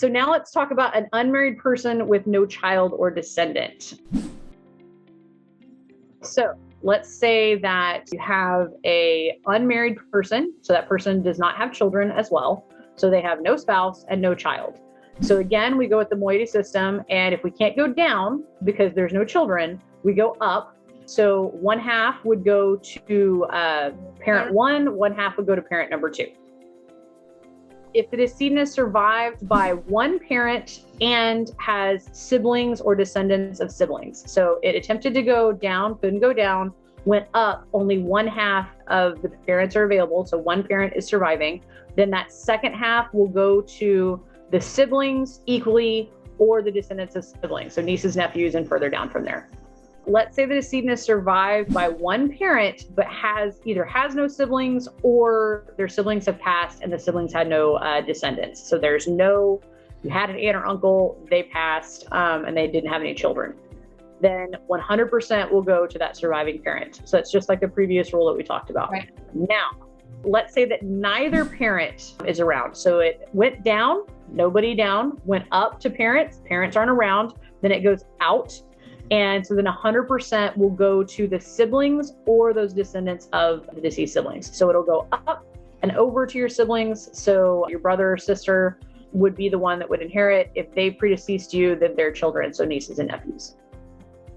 now let's talk about an unmarried person with no child or descendant. So let's say that you have a unmarried person. So that person does not have children as well. So they have no spouse and no child. So again, we go with the moiety system. And if we can't go down because there's no children, we go up. So one half would go to parent one half would go to parent number two. If the decedent is survived by one parent and has siblings or descendants of siblings. So it attempted to go down, couldn't go down, went up, only one half of the parents are available. So one parent is surviving. Then that second half will go to the siblings equally or the descendants of siblings. So nieces, nephews, and further down from there. Let's say the decedent is survived by one parent, but either has no siblings or their siblings have passed and the siblings had no descendants. So you had an aunt or uncle, they passed, and they didn't have any children. Then 100% will go to that surviving parent. So it's just like the previous rule that we talked about. Right. Now, let's say that neither parent is around. So it went down, nobody down, went up to parents aren't around, then it goes out. And so then 100% will go to the siblings or those descendants of the deceased siblings. So it'll go up and over to your siblings. So your brother or sister would be the one that would inherit. If they predeceased you, then their children, so nieces and nephews.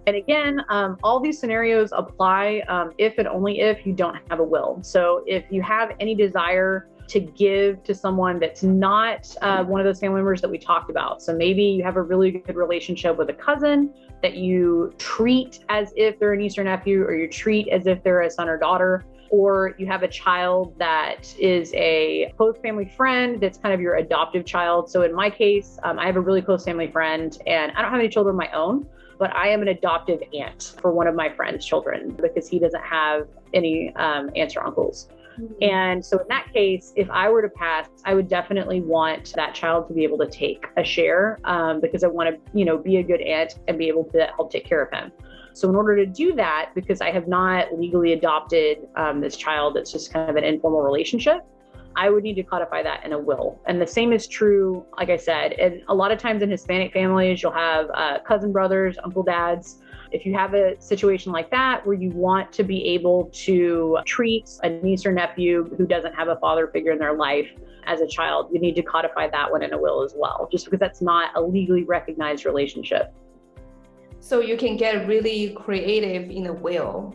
And again, all these scenarios apply if and only if you don't have a will. So if you have any desire to give to someone that's not one of those family members that we talked about. So maybe you have a really good relationship with a cousin that you treat as if they're a niece or nephew, or you treat as if they're a son or daughter, or you have a child that is a close family friend that's kind of your adoptive child. So in my case, I have a really close family friend and I don't have any children of my own, but I am an adoptive aunt for one of my friend's children because he doesn't have any aunts or uncles. And so in that case, if I were to pass, I would definitely want that child to be able to take a share because I want to, be a good aunt and be able to help take care of him. So in order to do that, because I have not legally adopted this child, it's just kind of an informal relationship, I would need to codify that in a will. And the same is true, like I said, and a lot of times in Hispanic families, you'll have cousin brothers, uncle dads. If you have a situation like that where you want to be able to treat a niece or nephew who doesn't have a father figure in their life as a child, you need to codify that one in a will as well, just because that's not a legally recognized relationship. So you can get really creative in a will,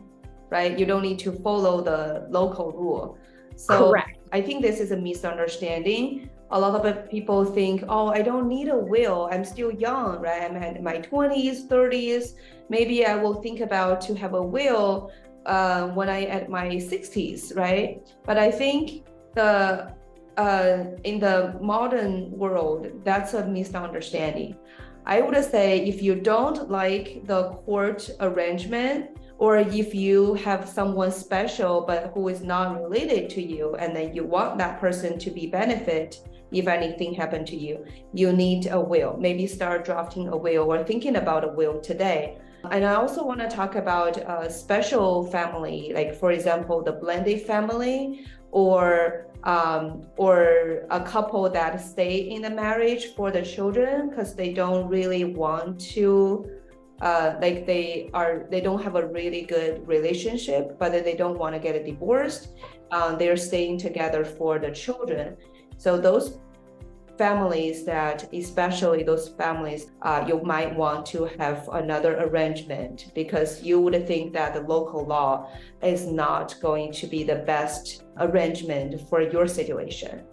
right? You don't need to follow the local rule. So correct. I think this is a misunderstanding. A lot of people think, oh, I don't need a will. I'm still young, right? I'm in my 20s, 30s. Maybe I will think about to have a will when I at my 60s, right? But I think in the modern world, that's a misunderstanding. I would say if you don't like the court arrangement, or if you have someone special but who is not related to you, and then you want that person to be benefit if anything happened to you, you need a will. Maybe start drafting a will or thinking about a will today. And I also want to talk about a special family, like for example, the blended family, or a couple that stay in the marriage for the children because they don't really want to, they don't have a really good relationship, but they don't want to get divorced. They're staying together for the children. So those families you might want to have another arrangement because you would think that the local law is not going to be the best arrangement for your situation.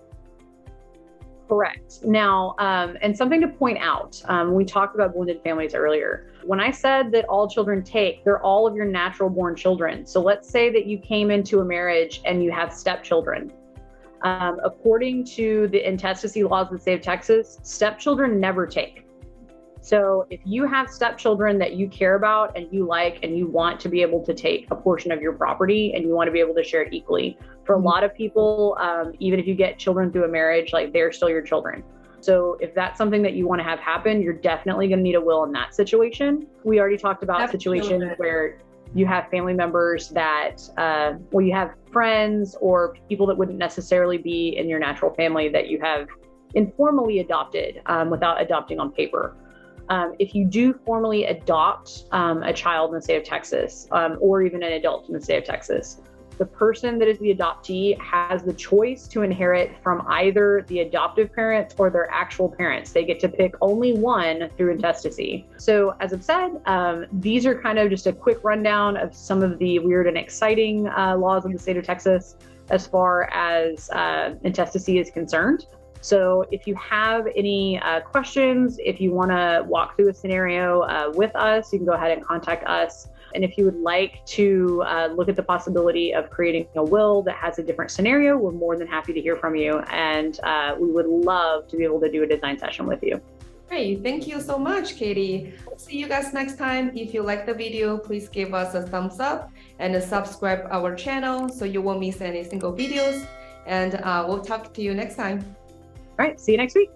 Correct. Now, and something to point out, we talked about blended families earlier. When I said that all children take, they're all of your natural born children. So let's say that you came into a marriage and you have stepchildren. According to the intestacy laws of the state of Texas, stepchildren never take. So if you have stepchildren that you care about and you like, and you want to be able to take a portion of your property and you want to be able to share it equally, for a lot of people, even if you get children through a marriage, like they're still your children. So if that's something that you want to have happen, you're definitely going to need a will in that situation. We already talked about situations where you have family members that, you have friends or people that wouldn't necessarily be in your natural family that you have informally adopted without adopting on paper. If you do formally adopt a child in the state of Texas, or even an adult in the state of Texas, the person that is the adoptee has the choice to inherit from either the adoptive parents or their actual parents. They get to pick only one through intestacy. So as I've said, these are kind of just a quick rundown of some of the weird and exciting laws in the state of Texas as far as intestacy is concerned. So if you have any questions, if you want to walk through a scenario with us, you can go ahead and contact us. And if you would like to look at the possibility of creating a will that has a different scenario, we're more than happy to hear from you. And we would love to be able to do a design session with you. Great. Thank you so much, Katie. See you guys next time. If you like the video, please give us a thumbs up and subscribe our channel so you won't miss any single videos. And we'll talk to you next time. All right. See you next week.